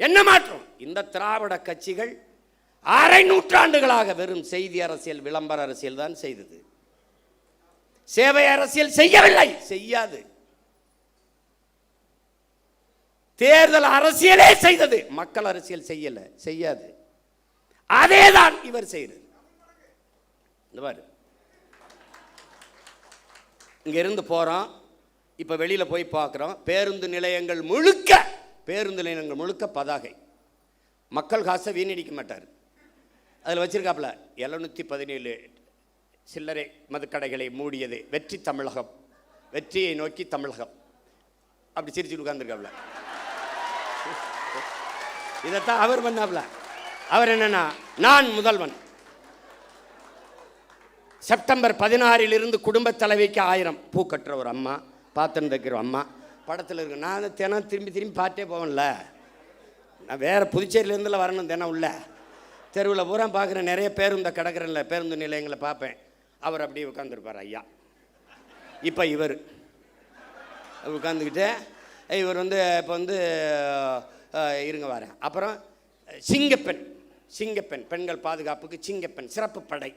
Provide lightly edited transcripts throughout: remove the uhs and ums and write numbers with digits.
என்ன மாற்றம்? இந்த திராவிட கட்சிகள் அரை நூற்றாண்டுகளாக வெறும் செய்தி அரசியல், விளம்பர அரசியல் தான் செய்தது. சேவை அரசியல் செய்யவில்லை, செய்யாது. தேர்தல் அரசியலே செய்தது, மக்கள் அரசியல் செய்யல, செய்யாது. அதேதான் இவர் செய்யறது. இங்க இருந்து போறோம், இப்ப வெளியில போய் பார்க்கிறோம், பேருந்து நிலையங்கள் முழுக்க பதாகை. மக்கள் காசை வீணடிக்க மாட்டார். அதில் வச்சிருக்காப்புல 717 சில்லறை மதுக்கடைகளை மூடியது வெற்றி தமிழகம், வெற்றியை நோக்கி தமிழகம், அப்படி சிரிச்சு உட்கார்ந்துருக்காப்புல. இதைத்தான் அவர் பண்ணாப்புல. அவர் என்னன்னா, நான் முதல்வன், செப்டம்பர் 16 குடும்ப தலைவிக்கு 1000 பூ கட்டுற ஒரு அம்மா, பாத்திரம் தைக்கிற அம்மா படத்தில் இருக்கு. நான் தினம் திரும்பி பார்த்தே போவேன்ல, நான் வேறு புதுச்சேரியிலேருந்துல வரணும், தினம் உள்ள தெருவில் பூரா பார்க்குறேன், நிறைய பேருந்து கிடக்கிறேன்ல, பேருந்து நிலையங்களை பார்ப்பேன். அவர் அப்படியே உட்காந்துருப்பார் ஐயா. இப்போ இவர் உட்காந்துக்கிட்டு இவர் இப்போ இருங்க வரேன். அப்புறம் சிங்கப்பெண் பெண்கள் பாதுகாப்புக்கு சிங்கப்பெண் சிறப்பு படை,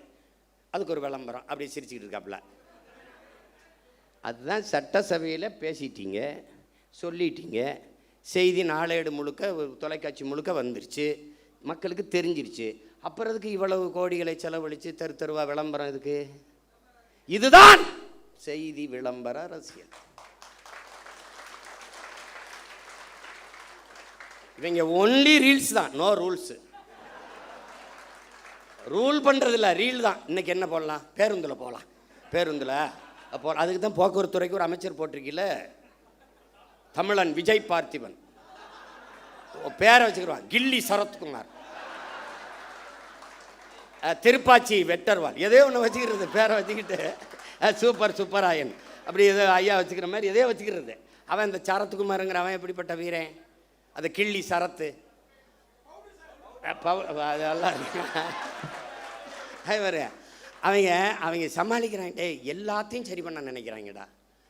அதுக்கு ஒரு விளம்பரம், அப்படியே சிரிச்சுக்கிட்டு இருக்காப்புல. அதுதான் சட்டசபையில் பேசிட்டீங்க, சொல்லிட்டீங்க, செய்தி நாளேடு முழுக்க, தொலைக்காட்சி முழுக்க வந்துருச்சு, மக்களுக்கு தெரிஞ்சிருச்சு. அப்புறம் அதுக்கு இவ்வளவு கோடிகளை செலவழித்து தெருவா விளம்பரம் இதுக்கு? இதுதான் செய்தி விளம்பர அரசியல். இவங்க ஒன்லி ரீல்ஸ் தான், நோ ரூல்ஸ். ரூல் பண்ணுறதில்ல, ரீல் தான். இன்னைக்கு என்ன போடலாம்? பேருந்தில் போகலாம், பேருந்தில் அப்போ அதுக்கு தான் போக்குவரத்து துறைக்கு ஒரு அமைச்சர் போட்டிருக்கீல, தமிழன் விஜய் பார்த்திபன், பேரை வச்சுக்கிறான் கில்லி சரத்குமார், திருப்பாச்சி வெட்டர்வால், எதோ ஒன்று வச்சுக்கிறது, பேரை வச்சுக்கிட்டு சூப்பராயன், அப்படி எதோ ஐயா வச்சுக்கிற மாதிரி எதையோ வச்சுக்கிறது. அவன் இந்த சரத்குமாருங்கிற அவன் எப்படிப்பட்ட வீரன்? அது கிள்ளி சரத்து அதெல்லாம் அவங்க சமாளிக்கிறாங்க. எல்லாத்தையும் சரி பண்ண நினைக்கிறாங்கடா.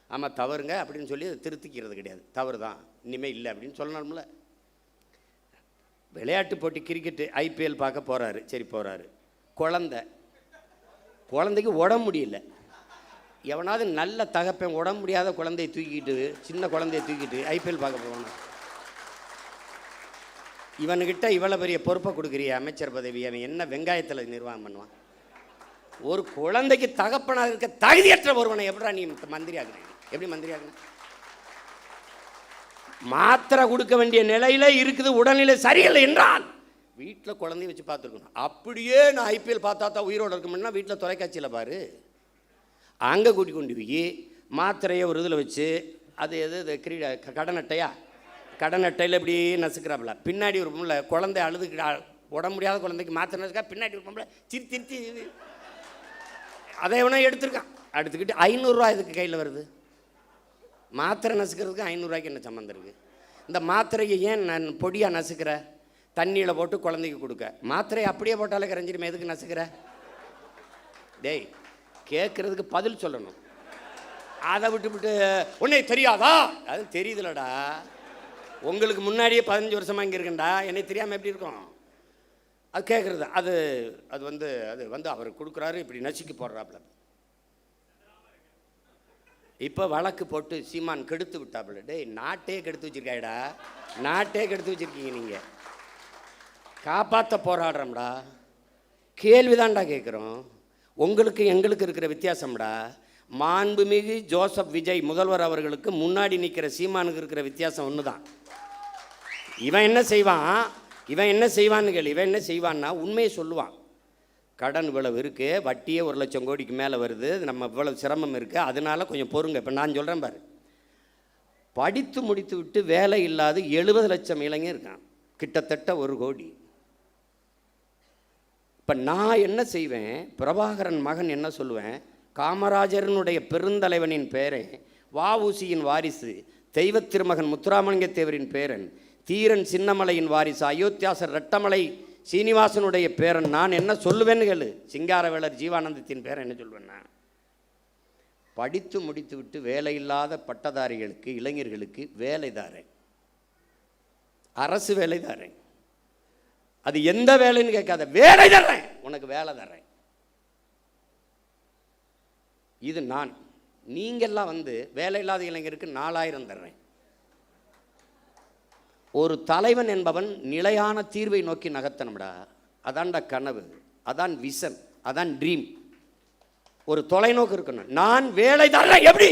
ஆமாம் தவறுங்க அப்படின்னு சொல்லி அதை திருத்திக்கிறது கிடையாது, தவறு தான், இனிமேல் இல்லை அப்படின்னு சொல்லணும்ல. விளையாட்டு போட்டி கிரிக்கெட்டு ஐபிஎல் பார்க்க போகிறாரு, சரி போகிறாரு, குழந்தைக்கு உடம்பு முடியல. எவனாவது நல்ல தகப்பன் உடம்பு முடியாத குழந்தையை தூக்கிட்டு, சின்ன குழந்தையை தூக்கிட்டு ஐபிஎல் பார்க்க போவானா? இவனுக்கிட்ட இவ்வளோ பெரிய பொறுப்பை கொடுக்குறிய அமைச்சர் பதவி, அவன் என்ன வெங்காயத்தில் நிர்வாகம் பண்ணுவான்? ஒரு குழந்தைக்கு தகப்பனாக இருக்க தகுதியற்ற ஒருவனை எப்படா நீ மந்திரி ஆகுறீங்க? எப்படி மந்திரி ஆகுன? மாத்திரை கொடுக்க வேண்டிய நிலையில இருக்குது, உடல்நிலை சரியில்லை என்றால் வீட்டில் குழந்தைய வச்சு பார்த்துருக்கணும். அப்படியே நான் ஐபிஎல் பார்த்தா தான் உயிரோடு இருக்கணும்னா வீட்டில் தொலைக்காட்சியில் பாரு, அங்கே கூட்டி கொண்டு போய் மாத்திரையை ஒரு இதில் வச்சு, அது எது கடன் அட்டையில் இப்படி நசுக்கிறாப்புல. பின்னாடி ஒரு பொம்பளை குழந்தை அழுதுக்கு, உடம்பு முடியாத குழந்தைக்கு மாத்திரை நசுக்கா, பின்னாடி ஒரு பொம்பளை திருத்தி அதை எவனா எடுத்துக்கிட்டு 500 ரூபா இதுக்கு கையில் வருது. மாத்திரை நசுக்கிறதுக்கு 500 ரூபாய்க்கு என்ன சம்மந்தம் இருக்குது? இந்த மாத்திரையை ஏன் நான் பொடியாக நசுக்கிற? தண்ணியில் போட்டு குழந்தைக்கு கொடுக்க, மாத்திரையை அப்படியே போட்டாலே கரைஞ்சிருமே, எதுக்கு நசுக்கிற? டேய், கேட்குறதுக்கு பதில் சொல்லணும். அதை விட்டு உன்னை தெரியாதா? அது தெரியுதுலடா, உங்களுக்கு முன்னாடியே 15 வருஷமாக இங்கே இருக்கேன்டா, என்னை தெரியாமல் எப்படி இருக்கும்? அது கேட்குறது, அது அவர் கொடுக்குறாரு, இப்படி நசுக்கி போடுறாப்புல. இப்போ வழக்கு போட்டு சீமான் கெடுத்து விட்டாப்புல. டேய், நாட்டே கெடுத்து வச்சிருக்காடா, நாட்டே கெடுத்து வச்சிருக்கீங்க நீங்கள். காப்பாற்ற போராடுறோம்டா, கேள்விதான்டா கேட்குறோம். உங்களுக்கு எங்களுக்கு இருக்கிற வித்தியாசம்டா, மாண்புமிகு ஜோசப் விஜய் முதல்வர் அவர்களுக்கு முன்னாடி நிற்கிற சீமானுக்கு இருக்கிற வித்தியாசம் ஒன்று தான். இவன் என்ன செய்வான்னு கேள்வி. இவன் என்ன செய்வான்னா உண்மையை சொல்லுவான். கடன் இவ்வளவு இருக்குது, வட்டியே 1 லட்சம் கோடிக்கு மேலே வருது, நம்ம இவ்வளவு சிரமம் இருக்குது, அதனால கொஞ்சம் பொறுங்க. இப்போ நான் சொல்கிறேன் பாரு, படித்து முடித்து விட்டு வேலை இல்லாத 70 லட்சம் இளைஞர் இருக்கான், கிட்டத்தட்ட 1 கோடி. இப்போ நான் என்ன செய்வேன், பிரபாகரன் மகன் என்ன சொல்லுவேன், காமராஜரனுடைய பெருந்தலைவனின் பேரன், வஉசியின் வாரிசு, தெய்வ திருமகன் முத்துராமலிங்க தேவரின் பேரன், தீரன் சின்னமலையின் வாரிசு, அயோத்தியாசர் ரெட்டமலை சீனிவாசனுடைய பேரன், நான் என்ன சொல்லுவேன்னு கேளு. சிங்காரவேலர் ஜீவானந்தத்தின் பேரன் என்ன சொல்வேன்னா, படித்து முடித்து விட்டு வேலை இல்லாத பட்டதாரிகளுக்கு, இளைஞர்களுக்கு வேலை தாரேன். அரசு வேலை தர்றேன். அது எந்த வேலைன்னு கேட்காத, வேலை தர்றேன், உனக்கு வேலை தர்றேன். இது நான். நீங்கெல்லாம் வந்து வேலை இல்லாத இளைஞருக்கு 4000 தர்றேன். ஒரு தலைவன் என்பவன் நிலையான தீர்வை நோக்கி நகர்த்தணும்டா. அதான்டா கனவு, அதான் விஷன், அதான் ட்ரீம். ஒரு தொலைநோக்கு இருக்கணும். நான் வேலை தர்றேன். எப்படி?